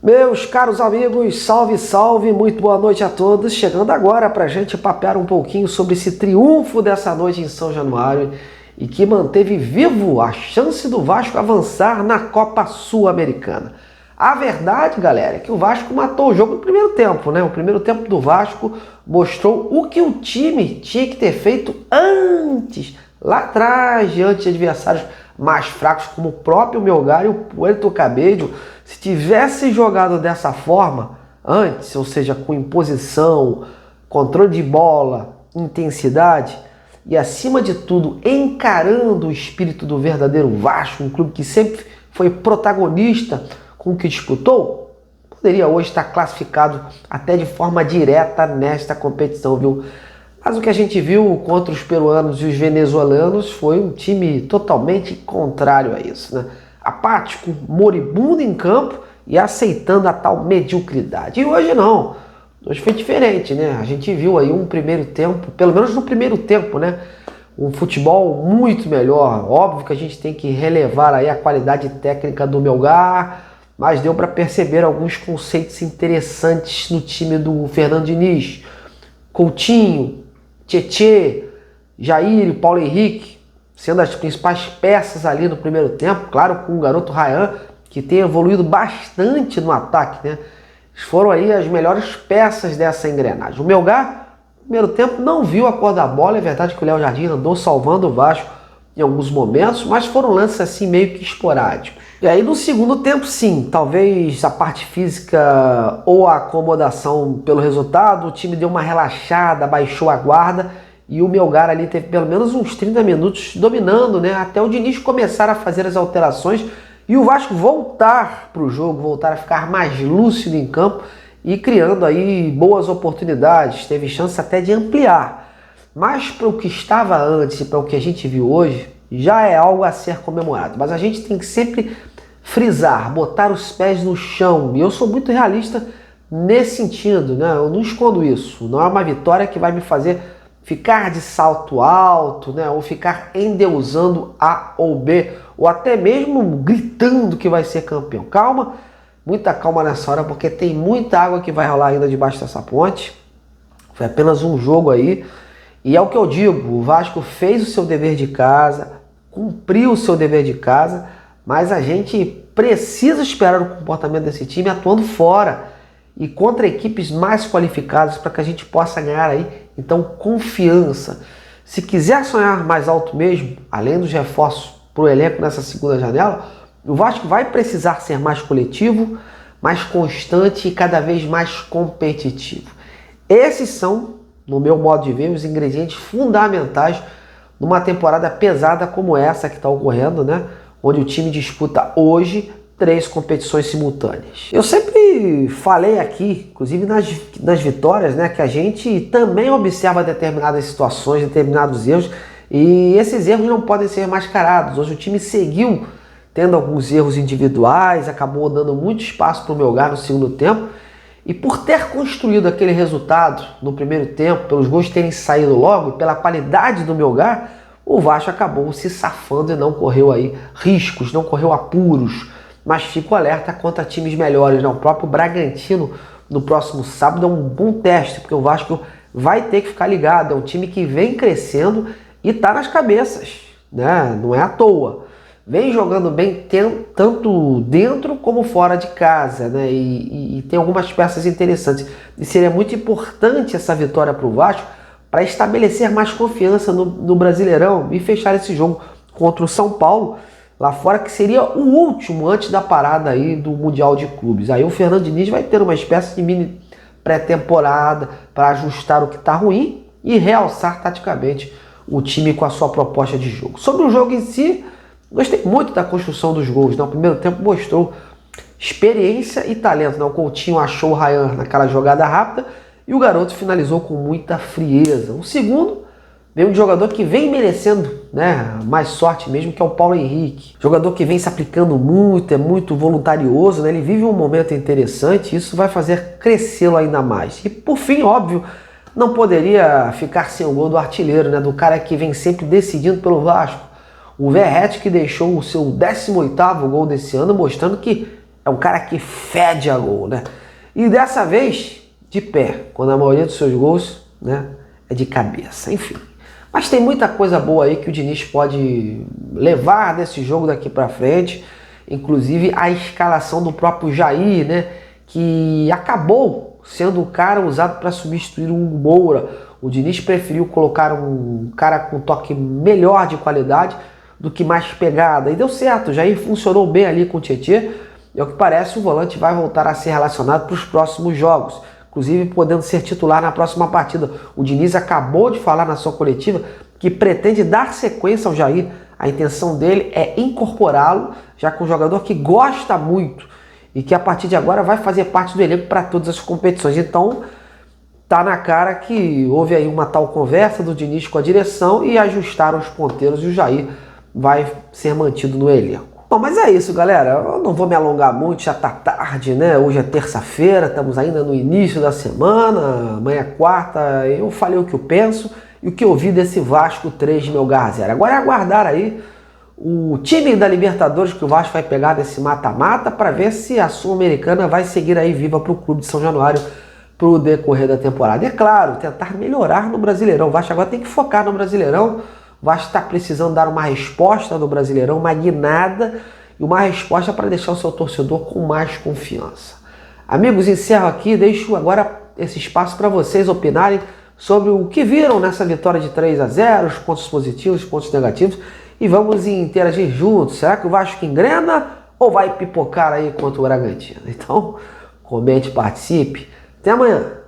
Meus caros amigos, salve, salve, muito boa noite a todos. Chegando agora para a gente papear um pouquinho sobre esse triunfo dessa noite em São Januário e que manteve vivo a chance do Vasco avançar na Copa Sul-Americana. A verdade, galera, é que o Vasco matou o jogo no primeiro tempo, né? O primeiro tempo do Vasco mostrou o que o time tinha que ter feito antes, lá atrás, diante de adversários mais fracos como o próprio Melgar e o Puerto Cabello. Se tivesse jogado dessa forma antes, ou seja, com imposição, controle de bola, intensidade e, acima de tudo, encarando o espírito do verdadeiro Vasco, um clube que sempre foi protagonista com o que disputou, poderia hoje estar classificado até de forma direta nesta competição, viu? Mas o que a gente viu contra os peruanos e os venezuelanos foi um time totalmente contrário a isso, né? Apático, moribundo em campo e aceitando a tal mediocridade. E hoje não, hoje foi diferente, né? A gente viu aí um primeiro tempo, pelo menos no primeiro tempo, né? Um futebol muito melhor. Óbvio que a gente tem que relevar aí a qualidade técnica do Melgar, mas deu para perceber alguns conceitos interessantes no time do Fernando Diniz. Coutinho, Tietê, Jair e Paulo Henrique sendo as principais peças ali no primeiro tempo, claro, com o garoto Ryan, que tem evoluído bastante no ataque, né? Eles foram aí as melhores peças dessa engrenagem. O Melgar, no primeiro tempo, não viu a cor da bola, é verdade que o Léo Jardim andou salvando o Vasco em alguns momentos, mas foram lances assim meio que esporádicos. E aí no segundo tempo, sim, talvez a parte física ou a acomodação pelo resultado, o time deu uma relaxada, baixou a guarda e o Melgar ali teve pelo menos uns 30 minutos dominando, né? Até o Diniz começar a fazer as alterações e o Vasco voltar para o jogo, voltar a ficar mais lúcido em campo e criando aí boas oportunidades, teve chance até de ampliar. Mas para o que estava antes e para o que a gente viu hoje, já é algo a ser comemorado. Mas a gente tem que sempre frisar, botar os pés no chão. E eu sou muito realista nesse sentido, né? Eu não escondo isso. Não é uma vitória que vai me fazer ficar de salto alto, né? Ou ficar endeusando A ou B, ou até mesmo gritando que vai ser campeão. Calma, muita calma nessa hora, porque tem muita água que vai rolar ainda debaixo dessa ponte. Foi apenas um jogo aí. E é o que eu digo, o Vasco fez o seu dever de casa, cumpriu o seu dever de casa, mas a gente precisa esperar o comportamento desse time atuando fora e contra equipes mais qualificadas para que a gente possa ganhar aí, então, confiança. Se quiser sonhar mais alto mesmo, além dos reforços para o elenco nessa segunda janela, o Vasco vai precisar ser mais coletivo, mais constante e cada vez mais competitivo. Esses são, no meu modo de ver, os ingredientes fundamentais numa temporada pesada como essa que está ocorrendo, né? Onde o time disputa hoje 3 competições simultâneas. Eu sempre falei aqui, inclusive nas vitórias, né, que a gente também observa determinadas situações, determinados erros, e esses erros não podem ser mascarados. Hoje o time seguiu tendo alguns erros individuais, acabou dando muito espaço para o Melgar no segundo tempo, e por ter construído aquele resultado no primeiro tempo, pelos gols terem saído logo e pela qualidade do Melgar, o Vasco acabou se safando e não correu aí riscos, não correu apuros. Mas fico alerta contra times melhores, né? O próprio Bragantino no próximo sábado é um bom teste, porque o Vasco vai ter que ficar ligado. É um time que vem crescendo e está nas cabeças, né? Não é à toa. Vem jogando bem tanto dentro como fora de casa, né? E tem algumas peças interessantes. E seria muito importante essa vitória para o Vasco para estabelecer mais confiança no Brasileirão e fechar esse jogo contra o São Paulo lá fora, que seria o último antes da parada aí do Mundial de Clubes. Aí o Fernando Diniz vai ter uma espécie de mini pré-temporada para ajustar o que está ruim e realçar taticamente o time com a sua proposta de jogo. Sobre o jogo em si, gostei muito da construção dos gols, né? O primeiro tempo mostrou experiência e talento, né? O Coutinho achou o Ryan naquela jogada rápida e o garoto finalizou com muita frieza. O segundo veio um jogador que vem merecendo, né, mais sorte mesmo, que é o Paulo Henrique. Jogador que vem se aplicando muito, é muito voluntarioso, né? Ele vive um momento interessante e isso vai fazer crescê-lo ainda mais. E por fim, óbvio, não poderia ficar sem o gol do artilheiro, né, do cara que vem sempre decidindo pelo Vasco. O Verratti, que deixou o seu 18º gol desse ano, mostrando que é um cara que fede a gol, né? E dessa vez, de pé, quando a maioria dos seus gols, né, é de cabeça, enfim. Mas tem muita coisa boa aí que o Diniz pode levar desse jogo daqui para frente, inclusive a escalação do próprio Jair, né, que acabou sendo o cara usado para substituir o Hugo Moura. O Diniz preferiu colocar um cara com toque melhor de qualidade do que mais pegada, e deu certo. O Jair funcionou bem ali com o Tietê, e ao que parece o volante vai voltar a ser relacionado para os próximos jogos, inclusive podendo ser titular na próxima partida. O Diniz acabou de falar na sua coletiva que pretende dar sequência ao Jair. A intenção dele é incorporá-lo, já que é um jogador que gosta muito e que a partir de agora vai fazer parte do elenco para todas as competições. Então tá na cara que houve aí uma tal conversa do Diniz com a direção e ajustaram os ponteiros, e o Jair vai ser mantido no elenco. Bom, mas é isso, galera. Eu não vou me alongar muito, já tá tarde, né? Hoje é terça-feira, estamos ainda no início da semana, amanhã é quarta. Eu falei o que eu penso e o que eu vi desse Vasco 3 de Melgar 0. Agora é aguardar aí o time da Libertadores que o Vasco vai pegar nesse mata-mata para ver se a Sul-Americana vai seguir aí viva para o Clube de São Januário para o decorrer da temporada. E é claro, tentar melhorar no Brasileirão. O Vasco agora tem que focar no Brasileirão. O Vasco está precisando dar uma resposta no Brasileirão, uma guinada e uma resposta para deixar o seu torcedor com mais confiança. Amigos, encerro aqui, deixo agora esse espaço para vocês opinarem sobre o que viram nessa vitória de 3-0, os pontos positivos, os pontos negativos, e vamos interagir juntos. Será que o Vasco engrena ou vai pipocar aí contra o Bragantino? Então, comente, participe. Até amanhã.